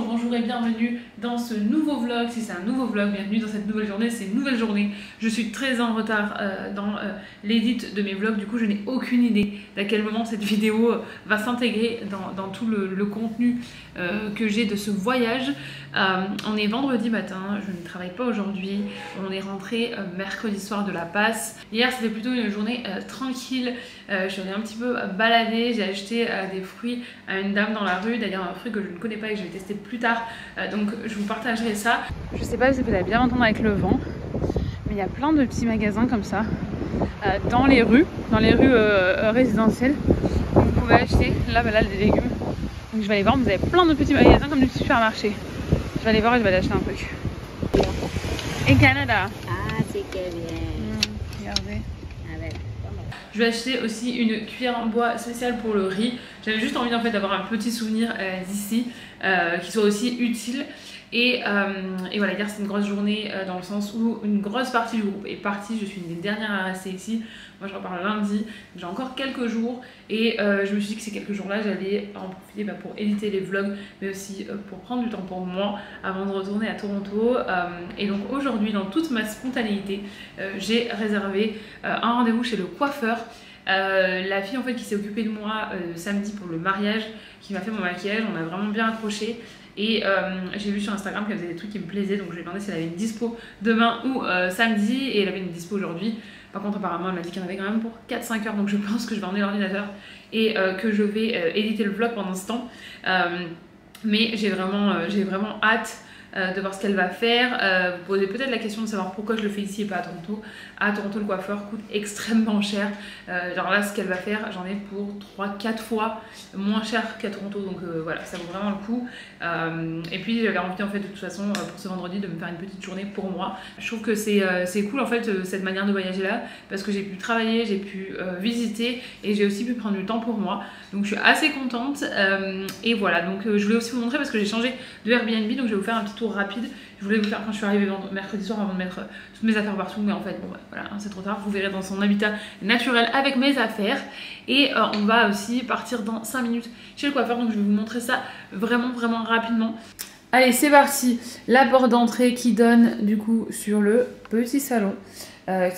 Bonjour et bienvenue dans ce nouveau vlog. Si c'est un nouveau vlog, bienvenue dans cette nouvelle journée. C'est une nouvelle journée. Je suis très en retard dans l'édit de mes vlogs. Du coup, je n'ai aucune idée d'à quel moment cette vidéo va s'intégrer dans tout le contenu que j'ai de ce voyage. On est vendredi matin, je ne travaille pas aujourd'hui. On est rentré mercredi soir de la Passe. Hier, c'était plutôt une journée tranquille. Je suis allée un petit peu balader. J'ai acheté des fruits à une dame dans la rue. D'ailleurs, un fruit que je ne connais pas et que je vais tester plus tard. Donc, je vous partagerai ça. Je sais pas si vous allez bien entendre avec le vent, mais il y a plein de petits magasins comme ça dans les rues résidentielles. Où vous pouvez acheter là des légumes. Donc, je vais aller voir. Vous avez plein de petits magasins comme des petits supermarchés. Je vais aller voir et je vais aller acheter un truc. Et Canada. Ah, c'est que bien. Regardez. Avec. Je vais acheter aussi une cuillère en bois spéciale pour le riz. J'avais juste envie en fait d'avoir un petit souvenir d'ici qui soit aussi utile. Et voilà, hier c'était une grosse journée dans le sens où une grosse partie du groupe est partie. Je suis une des dernières à rester ici. Moi je repars lundi, j'ai encore quelques jours et je me suis dit que ces quelques jours là j'allais en profiter pour éditer les vlogs, mais aussi pour prendre du temps pour moi avant de retourner à Toronto. Et donc aujourd'hui, dans toute ma spontanéité, j'ai réservé un rendez-vous chez le coiffeur. La fille en fait qui s'est occupée de moi samedi pour le mariage, qui m'a fait mon maquillage, on a vraiment bien accroché. Et j'ai vu sur Instagram qu'elle faisait des trucs qui me plaisaient, donc je lui ai demandé si elle avait une dispo demain ou samedi, et elle avait une dispo aujourd'hui. Par contre apparemment elle m'a dit qu'il y en avait quand même pour 4-5 heures, donc je pense que je vais emmener l'ordinateur et que je vais éditer le vlog pendant ce temps. Mais j'ai vraiment hâte de voir ce qu'elle va faire. Vous posez peut-être la question de savoir pourquoi je le fais ici et pas à Toronto. À Toronto, le coiffeur coûte extrêmement cher. Genre là, ce qu'elle va faire, j'en ai pour 3-4 fois moins cher qu'à Toronto. Donc voilà, ça vaut vraiment le coup. Et puis j'avais envie en fait de toute façon pour ce vendredi de me faire une petite journée pour moi. Je trouve que c'est cool en fait cette manière de voyager là, parce que j'ai pu travailler, j'ai pu visiter et j'ai aussi pu prendre du temps pour moi. Donc je suis assez contente. Et voilà, donc je voulais aussi vous montrer parce que j'ai changé de Airbnb, donc je vais vous faire un petit tour rapide. Je voulais vous faire quand je suis arrivée mercredi soir avant de mettre toutes mes affaires partout, mais en fait bon voilà, c'est trop tard. Vous verrez dans son habitat naturel avec mes affaires. Et on va aussi partir dans 5 minutes chez le coiffeur, donc je vais vous montrer ça vraiment rapidement. Allez, c'est parti. La porte d'entrée qui donne du coup sur le petit salon,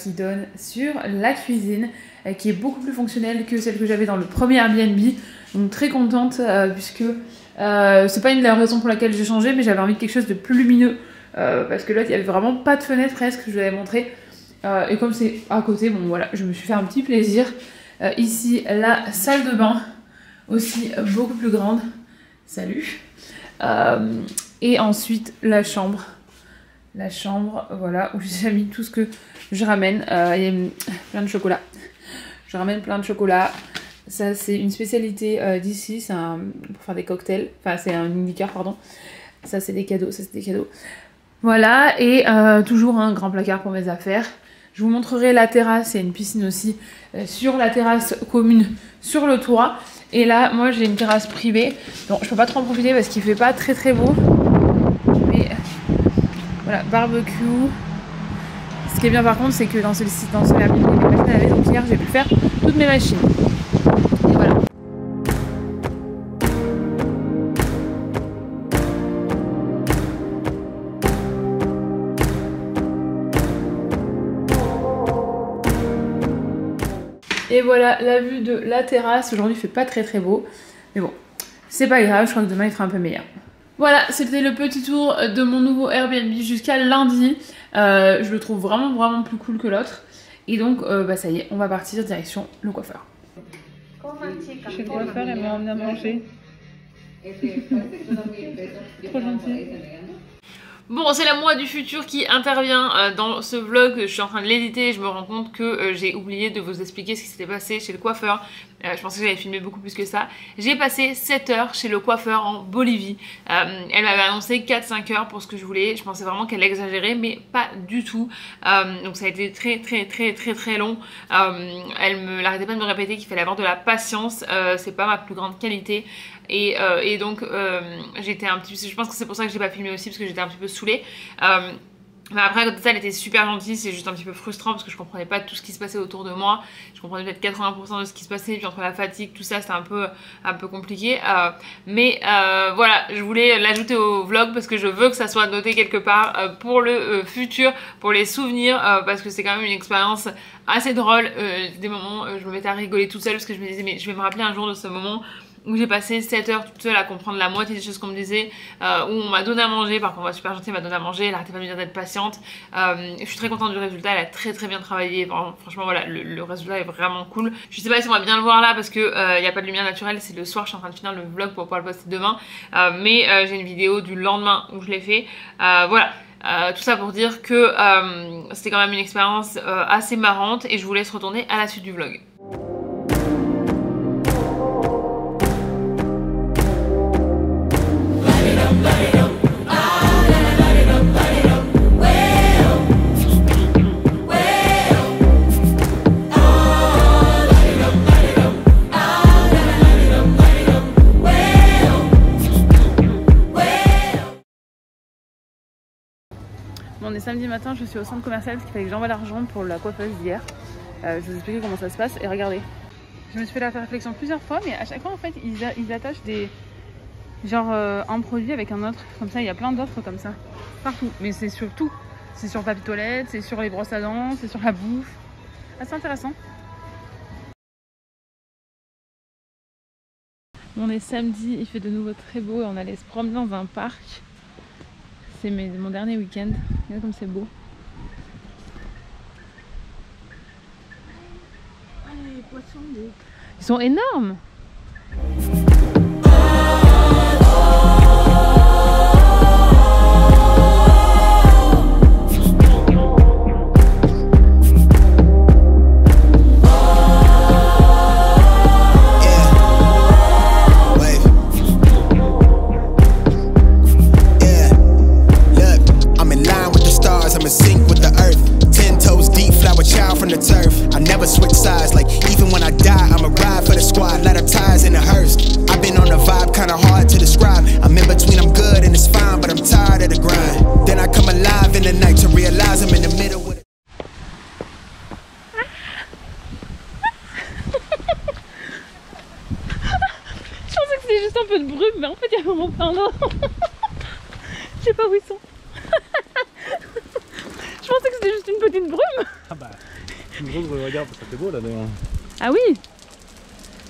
qui donne sur la cuisine, qui est beaucoup plus fonctionnelle que celle que j'avais dans le premier Airbnb. Donc très contente puisque c'est pas une des raisons pour laquelle j'ai changé, mais j'avais envie de quelque chose de plus lumineux parce que là il y avait vraiment pas de fenêtre presque, je vous l'avais montré. Et comme c'est à côté, bon voilà, je me suis fait un petit plaisir. Ici la salle de bain aussi beaucoup plus grande. Salut. Et ensuite la chambre, voilà, où j'ai mis tout ce que je ramène. Il y a plein de chocolat. Je ramène plein de chocolat. Ça c'est une spécialité d'ici, c'est pour faire des cocktails, enfin c'est un liqueur pardon. Ça c'est des cadeaux, Voilà, et toujours un grand placard pour mes affaires. Je vous montrerai la terrasse, il y a une piscine aussi sur la terrasse commune sur le toit. Et là moi j'ai une terrasse privée, donc je peux pas trop en profiter parce qu'il fait pas très beau. Mais voilà, barbecue. Ce qui est bien par contre c'est que dans ce Airbnb, il y a des machines à laver, donc hier j'ai pu faire toutes mes machines. Et voilà. Et voilà la vue de la terrasse. Aujourd'hui il fait pas très beau, mais bon, c'est pas grave, je crois que demain il fera un peu meilleur. Voilà, c'était le petit tour de mon nouveau Airbnb jusqu'à lundi. Je le trouve vraiment plus cool que l'autre. Et donc ça y est, on va partir direction le coiffeur. Chez le coiffeur, elle m'a emmené à manger. Trop gentil. Bon, c'est la moi du futur qui intervient dans ce vlog. Je suis en train de l'éditer et je me rends compte que j'ai oublié de vous expliquer ce qui s'était passé chez le coiffeur. Je pensais que j'avais filmé beaucoup plus que ça. J'ai passé 7 heures chez le coiffeur en Bolivie. Elle m'avait annoncé 4-5 heures pour ce que je voulais. Je pensais vraiment qu'elle exagérait, mais pas du tout. Donc ça a été très long. Elle n'arrêtait pas de me répéter qu'il fallait avoir de la patience. C'est pas ma plus grande qualité. Et donc j'étais un petit peu, je pense que c'est pour ça que je l'ai pas filmé aussi, parce que j'étais un petit peu saoulée. Mais après, à côté de ça, elle était super gentille, c'est juste un petit peu frustrant parce que je comprenais pas tout ce qui se passait autour de moi. Je comprenais peut-être 80% de ce qui se passait, puis entre la fatigue, tout ça, c'était un peu compliqué. Mais voilà, je voulais l'ajouter au vlog parce que je veux que ça soit noté quelque part pour le futur, pour les souvenirs, parce que c'est quand même une expérience assez drôle. Des moments, je me mettais à rigoler toute seule parce que je me disais, mais je vais me rappeler un jour de ce moment où j'ai passé 7 heures toute seule à comprendre la moitié des choses qu'on me disait, où on m'a donné à manger, par contre on m'a super gentille, elle m'a donné à manger, elle arrêtait pas de me dire d'être patiente. Je suis très contente du résultat, elle a très bien travaillé, franchement voilà, le résultat est vraiment cool. Je sais pas si on va bien le voir là parce que y a pas de lumière naturelle, c'est le soir, je suis en train de finir le vlog pour pouvoir le poster demain, mais j'ai une vidéo du lendemain où je l'ai fait, voilà. Tout ça pour dire que c'était quand même une expérience assez marrante et je vous laisse retourner à la suite du vlog. Bon, on est samedi matin, je suis au centre commercial parce qu'il fallait que j'envoie l'argent pour la coiffeuse d'hier. Je vais vous expliquer comment ça se passe et regardez. Je me suis fait la réflexion plusieurs fois, mais à chaque fois en fait ils attachent des genre un produit avec un autre. Comme ça, il y a plein d'offres comme ça partout. Mais c'est sur tout. C'est sur le papier toilette, c'est sur les brosses à dents, c'est sur la bouffe. Assez intéressant. On est samedi, il fait de nouveau très beau et on allait se promener dans un parc. C'est mon dernier week-end. Regardez comme c'est beau. Ah, les poissons, ils sont énormes. Un peu de brume, mais en fait il y a vraiment plein d'eau. Je sais pas où ils sont. Je pensais que c'était juste une petite brume. Ah bah, une grosse, regarde, ça fait beau là devant. Ah oui,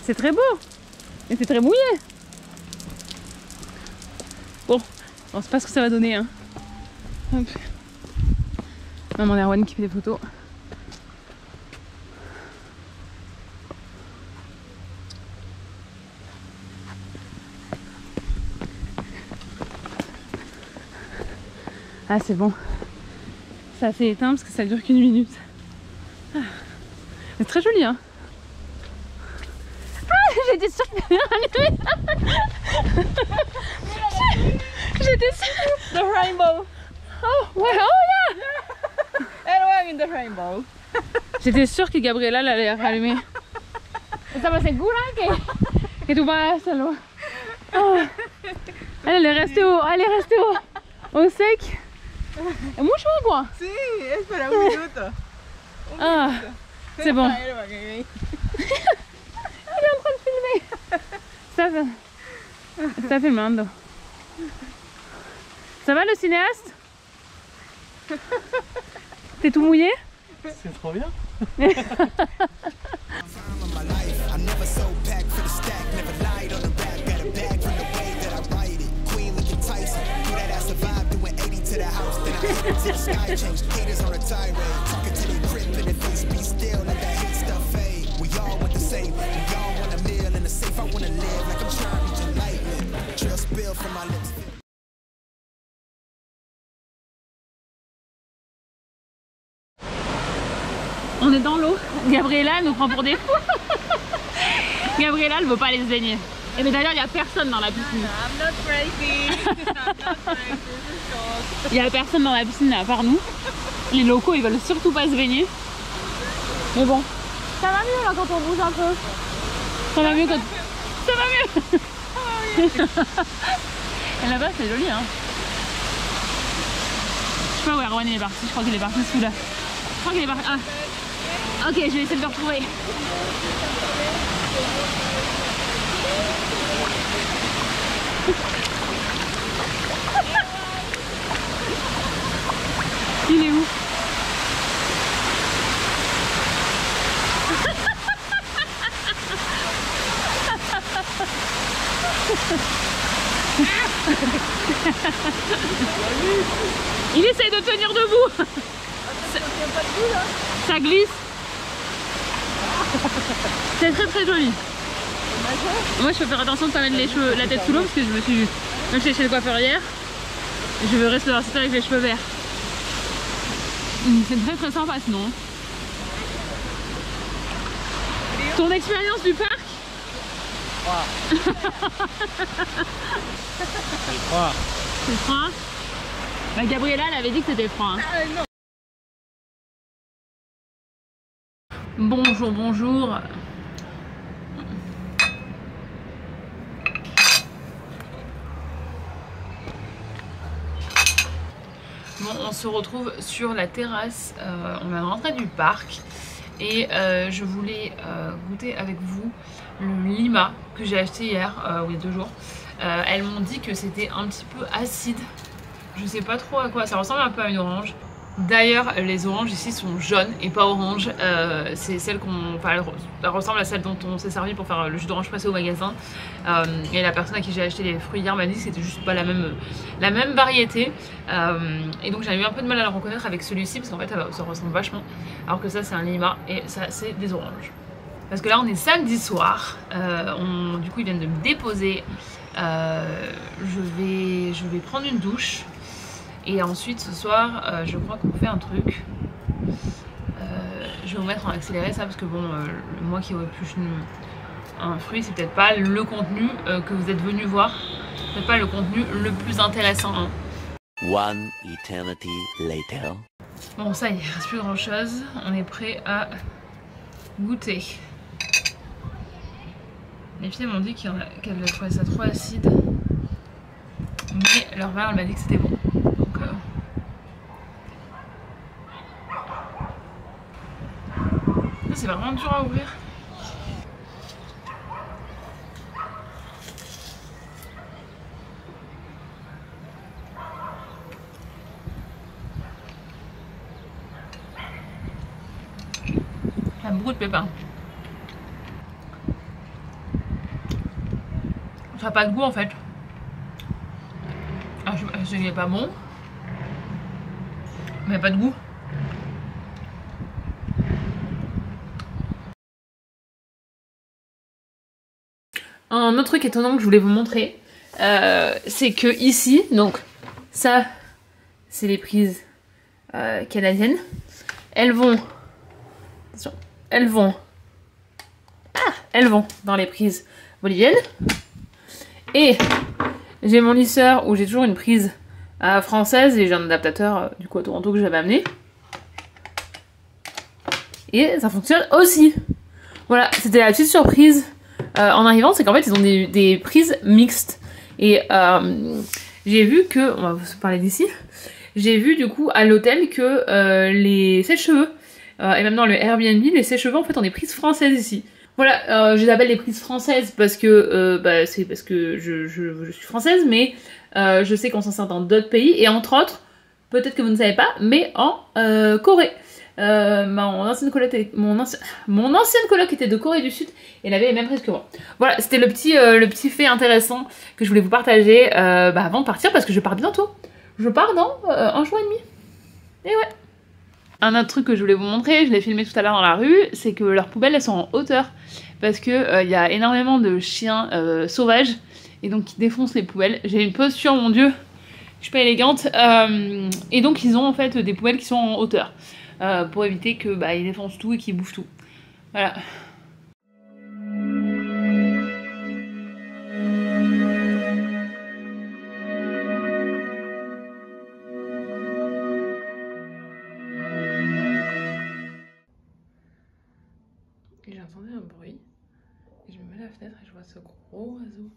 c'est très beau. Et c'est très mouillé. Bon, on sait pas ce que ça va donner. Hein. Hop. Maman Erwan qui fait des photos. Ah c'est bon, ça s'est éteint parce que ça dure qu'une minute. Ah. C'est très joli hein. Ah, j'étais sûre que t'avais allumé. J'étais sûre. The rainbow. Oh ouais, oh yeah. Everyone in the rainbow. J'étais sûre que Gabriela l'allait rallumer. Estaba segura que tu vas a hacerlo. Oh. Elle est restée au sec. Mucho agua. Sí, es para un minuto. Ah, c'est bon. Para él, para que vea. Il est en train de filmer. Ça filmando. Ça va le cinéaste? T'es tout mouillé? C'est trop bien. On est dans l'eau. Gabriela nous prend pour des fous. Gabriela elle veut pas aller se baigner. Et mais d'ailleurs il n'y a personne dans la piscine. I'm not crazy. I'm not crazy. Il n'y a personne dans la piscine à part nous. Les locaux ils veulent surtout pas se baigner. Mais bon, ça va mieux là quand on bouge un peu. Ça va mieux quand... Ça va mieux. Et là-bas c'est joli hein. sais pas où Erwan est parti, je crois qu'il est parti sous là. Je crois qu'il est parti. Ah. Ok, je vais essayer de le retrouver. Il est où? Il essaye de tenir debout. Ça glisse. C'est très très joli. Moi je peux faire attention de ne pas mettre les cheveux, la tête sous l'eau parce que je me suis... Même chez le coiffeur hier, je veux rester avec les cheveux verts. C'est très très sympa sinon. Ton expérience du parc? C'est froid. C'est froid. Bah, Gabriella elle avait dit que c'était froid. Hein. Bonjour, bonjour. Bon, on se retrouve sur la terrasse. On vient de rentrer du parc et je voulais goûter avec vous le lima que j'ai acheté hier ou il y a 2 jours. Elles m'ont dit que c'était un petit peu acide. Je sais pas trop à quoi, ça ressemble un peu à une orange. D'ailleurs, les oranges ici sont jaunes et pas oranges. C'est celle qu'on... Enfin, elle ressemble à celle dont on s'est servi pour faire le jus d'orange pressé au magasin. Et la personne à qui j'ai acheté les fruits hier m'a dit que c'était juste pas la même variété. Et donc j'ai eu un peu de mal à la reconnaître avec celui-ci parce qu'en fait ça ressemble vachement. Alors que ça c'est un lima et ça c'est des oranges. Parce que là on est samedi soir. Du coup ils viennent de me déposer. Je vais prendre une douche. Et ensuite ce soir, je crois qu'on fait un truc. Je vais vous mettre en accéléré ça parce que bon, moi qui épluche un fruit, c'est peut-être pas le contenu que vous êtes venu voir. C'est pas le contenu le plus intéressant. Hein. One eternity later. Bon ça y est, il reste plus grand chose. On est prêt à goûter. Les filles m'ont dit qu'elles trouvaient ça trop acide. Mais leur mère elle m'a dit que c'était bon. C'est vraiment dur à ouvrir. Il y a beaucoup de pépins. Ça n'a pas de goût en fait. Ah, je sais qu'il n'est pas bon. Mais il n'y a pas de goût. Un autre truc étonnant que je voulais vous montrer, c'est que ici, donc ça, c'est les prises canadiennes. Elles vont dans les prises boliviennes. Et j'ai mon lisseur où j'ai toujours une prise française et j'ai un adaptateur du coup à Toronto que j'avais amené. Et ça fonctionne aussi. Voilà, c'était la petite surprise. En arrivant, c'est qu'en fait ils ont des prises mixtes et j'ai vu que, on va se parler d'ici, j'ai vu du coup à l'hôtel que les sèche-cheveux et même dans le Airbnb, les sèche-cheveux en fait ont des prises françaises ici. Voilà, je les appelle les prises françaises parce que c'est parce que je suis française, mais je sais qu'on s'en sert dans d'autres pays et entre autres, peut-être que vous ne savez pas, mais en Corée. Mon ancienne coloc était de Corée du Sud et elle avait les mêmes prises que moi. Voilà, c'était le petit fait intéressant que je voulais vous partager avant de partir parce que je pars bientôt. Je pars dans 1 jour et demi. Et ouais. Un autre truc que je voulais vous montrer, je l'ai filmé tout à l'heure dans la rue, c'est que leurs poubelles elles sont en hauteur parce que y a énormément de chiens sauvages et donc qui défoncent les poubelles. J'ai une posture, mon dieu, je suis pas élégante, et donc ils ont en fait des poubelles qui sont en hauteur. Pour éviter que ils défoncent tout et qu'ils bouffent tout. Voilà. J'ai entendu un bruit et je me mets à la fenêtre et je vois ce gros oiseau.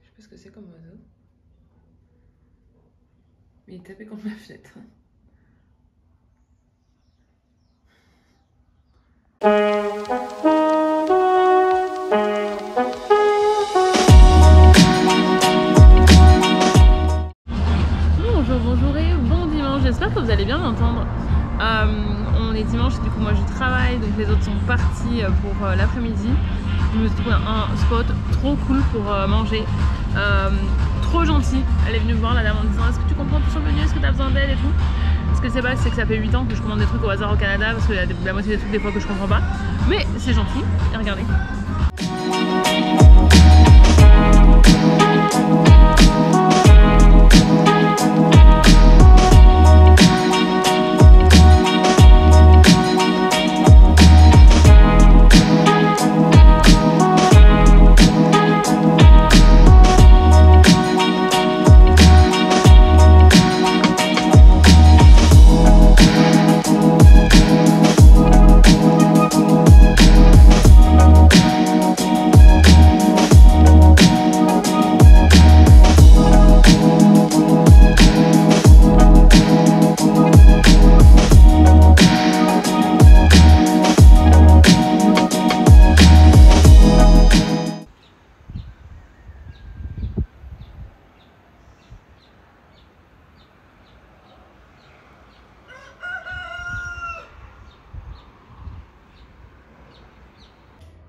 Je sais pas ce que c'est comme oiseau. Mais il tapait contre la fenêtre. Bonjour et bon dimanche, j'espère que vous allez bien m'entendre. On est dimanche, du coup moi je travaille, donc les autres sont partis pour l'après-midi. Je me suis trouvé un spot trop cool pour manger, trop gentil. Elle est venue me voir la dame en disant est-ce que tu comprends tout sur le menu, est-ce que tu as besoin d'aide et tout. Ce que c'est pas, c'est que ça fait 8 ans que je commande des trucs au hasard au Canada parce qu'il y a la moitié des trucs des fois que je comprends pas. Mais c'est gentil, et regardez.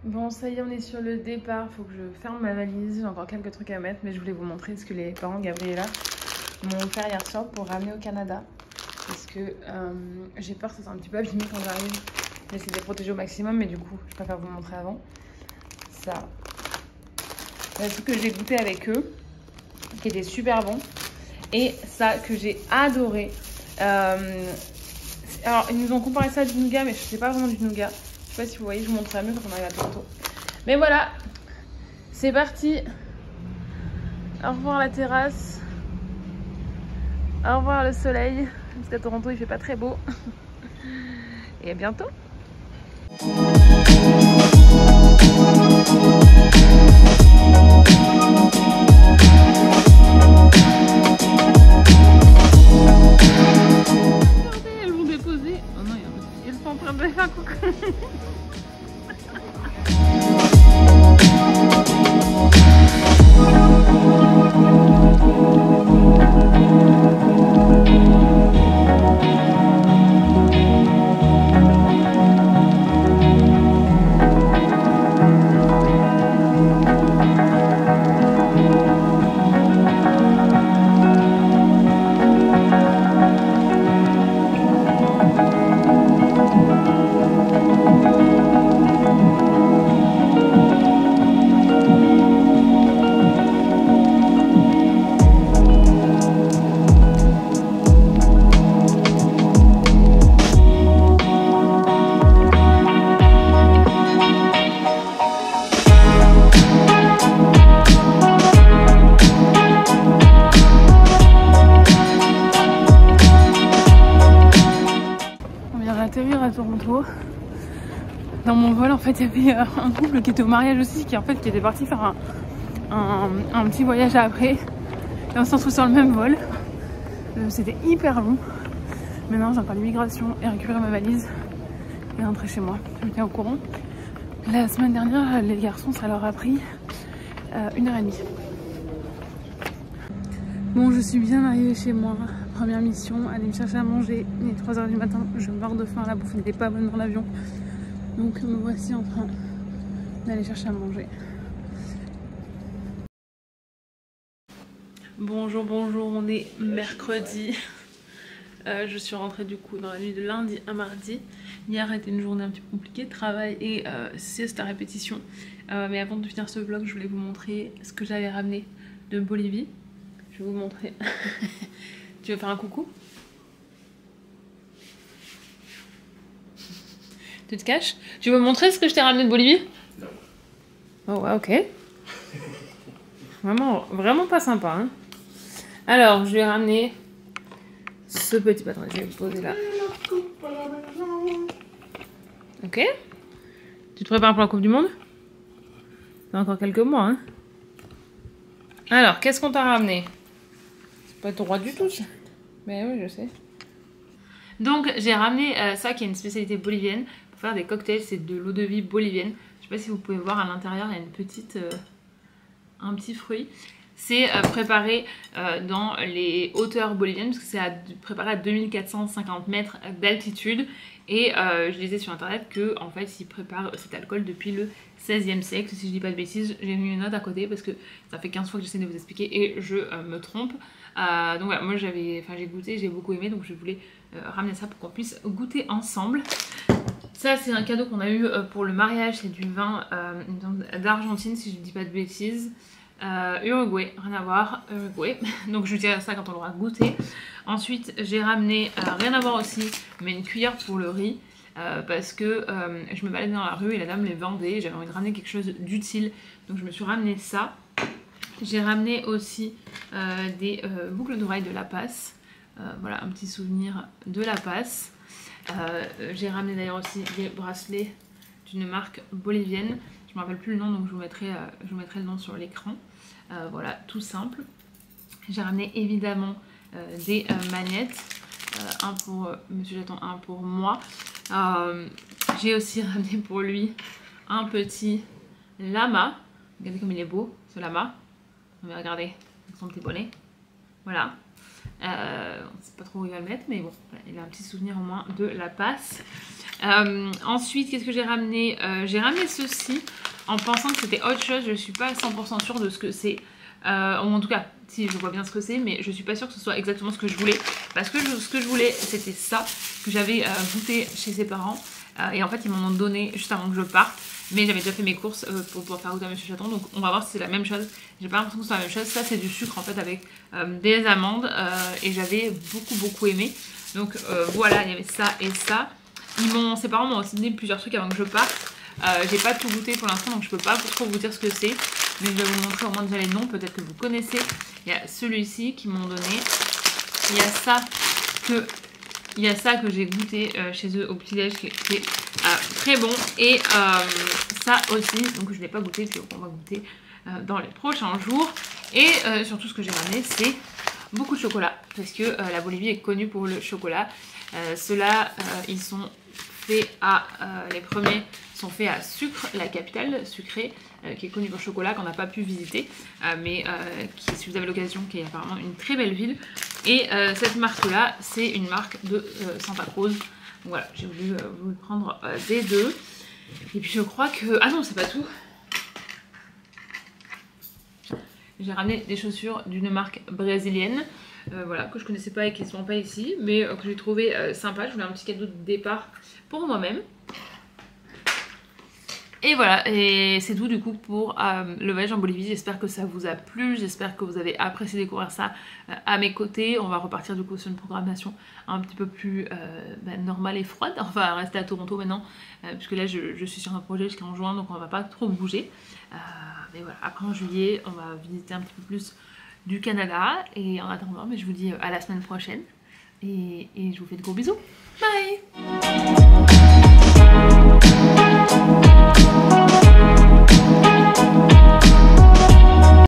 Bon, ça y est, on est sur le départ. Faut que je ferme ma valise. J'ai encore quelques trucs à mettre, mais je voulais vous montrer ce que les parents de Gabriella m'ont offert hier soir pour ramener au Canada. Parce que j'ai peur que ça soit un petit peu abîmé quand j'arrive. J'essaie de les protéger au maximum, mais du coup, je préfère vous le montrer avant. Ça, c'est un truc que j'ai goûté avec eux, qui était super bon. Et ça, que j'ai adoré. Alors, ils nous ont comparé ça à du nougat, mais je sais pas vraiment du nougat. Je sais pas si vous voyez, je vous montrerai mieux quand on arrive à Toronto. Mais voilà, c'est parti. Au revoir la terrasse. Au revoir le soleil. Parce qu'à Toronto il fait pas très beau. Et à bientôt. Regardez, elles vont déposer. Oh non, elles sont en train de faire coucou. À Toronto. Dans mon vol en fait il y avait un couple qui était au mariage aussi qui était parti faire un petit voyage après et on se retrouve sur le même vol. C'était hyper long. Maintenant j'ai encore l'immigration et récupérer ma valise et rentrer chez moi. Je me tiens au courant. La semaine dernière les garçons ça leur a pris 1h30. Bon, je suis bien arrivée chez moi. Première mission, aller me chercher à manger. Il est 3h du matin, je meurs de faim, la bouffe n'était pas bonne dans l'avion. Donc me voici en train d'aller chercher à manger. Bonjour, on est mercredi. Je suis rentrée du coup dans la nuit de lundi à mardi. Hier a été une journée un petit peu compliquée, travail et sieste à répétition. Mais avant de finir ce vlog, je voulais vous montrer ce que j'avais ramené de Bolivie. Je vais vous montrer. Tu veux faire un coucou? Tu te caches? Tu veux me montrer ce que je t'ai ramené de Bolivie? Non. Oh ouais, ok. Vraiment pas sympa, hein. Alors, je lui ai ramené ce petit patron. Je vais le poser là. Ok. Tu te prépares pour la Coupe du Monde? T'as encore quelques mois, hein. Alors, qu'est-ce qu'on t'a ramené? C'est pas droit du tout, ça. Mais oui, je sais. Donc j'ai ramené ça qui est une spécialité bolivienne pour faire des cocktails, c'est de l'eau de vie bolivienne. Je sais pas si vous pouvez voir à l'intérieur, il y a une petite, un petit fruit. C'est préparé dans les hauteurs boliviennes parce que c'est préparé à 2450 mètres d'altitude. Et je disais sur internet que en fait ils préparent cet alcool depuis le 16e siècle, si je dis pas de bêtises. J'ai mis une note à côté parce que ça fait 15 fois que j'essaie de vous expliquer et je me trompe. Donc voilà, moi j'ai goûté, j'ai beaucoup aimé, donc je voulais ramener ça pour qu'on puisse goûter ensemble. Ça c'est un cadeau qu'on a eu pour le mariage, c'est du vin d'Argentine si je dis pas de bêtises. Uruguay, rien à voir, Uruguay. Donc je vous dirai ça quand on l'aura goûté. Ensuite j'ai ramené, rien à voir aussi, mais une cuillère pour le riz. Parce que je me baladais dans la rue et la dame les vendait, j'avais envie de ramener quelque chose d'utile, donc je me suis ramené ça. J'ai ramené aussi des boucles d'oreilles de La Paz, voilà un petit souvenir de La Paz. J'ai ramené d'ailleurs aussi des bracelets d'une marque bolivienne, je ne me rappelle plus le nom donc je vous mettrai le nom sur l'écran. Voilà, tout simple. J'ai ramené évidemment des magnettes, un pour Monsieur Jaton, un pour moi. J'ai aussi ramené pour lui un petit lama. Regardez comme il est beau ce lama. Mais regardez avec son petit bonnet. Voilà. On ne sait pas trop où il va le mettre, mais bon, voilà, il a un petit souvenir au moins de La Paz. Ensuite, qu'est-ce que j'ai ramené? J'ai ramené ceci en pensant que c'était autre chose. Je ne suis pas 100% sûre de ce que c'est. Ou en tout cas, si je vois bien ce que c'est, mais je suis pas sûre que ce soit exactement ce que je voulais. Parce que ce que je voulais, c'était ça, que j'avais goûté chez ses parents. Et en fait, ils m'en ont donné juste avant que je parte. Mais j'avais déjà fait mes courses pour pouvoir faire goûter à Monsieur Chaton. Donc on va voir si c'est la même chose. J'ai pas l'impression que c'est la même chose. Ça, c'est du sucre en fait avec des amandes. Et j'avais beaucoup aimé. Donc voilà, il y avait ça et ça. Ses parents m'ont aussi donné plusieurs trucs avant que je parte. J'ai pas tout goûté pour l'instant, donc je peux pas trop vous dire ce que c'est. Mais je vais vous montrer au moins déjà les noms, peut-être que vous connaissez. Il y a celui-ci qui m'ont donné. Il y a ça que j'ai goûté chez eux au petit-déj qui était très bon. Et ça aussi, donc je ne l'ai pas goûté, puis on va goûter dans les prochains jours. Et surtout ce que j'ai ramené, c'est beaucoup de chocolat. Parce que la Bolivie est connue pour le chocolat. Ceux-là, ils sont faits les premiers sont faits à Sucre, la capitale sucrée, qui est connue pour le chocolat, qu'on n'a pas pu visiter, mais qui, si vous avez l'occasion, qui est apparemment une très belle ville. Et cette marque-là, c'est une marque de Santa Cruz. Donc voilà, j'ai voulu vous prendre des deux. Et puis je crois que... Ah non, c'est pas tout. J'ai ramené des chaussures d'une marque brésilienne. Voilà, que je connaissais pas et qui ne sont pas ici, mais que j'ai trouvé sympa. Je voulais un petit cadeau de départ pour moi-même. Et voilà, et c'est tout du coup pour le voyage en Bolivie. J'espère que ça vous a plu, j'espère que vous avez apprécié découvrir ça à mes côtés. On va repartir du coup sur une programmation un petit peu plus normale et froide. On va rester à Toronto maintenant, puisque là je suis sur un projet jusqu'en juin, donc on va pas trop bouger. Mais voilà, après en juillet, on va visiter un petit peu plus du Canada. Et en attendant, je vous dis à la semaine prochaine. Et je vous fais de gros bisous. Bye!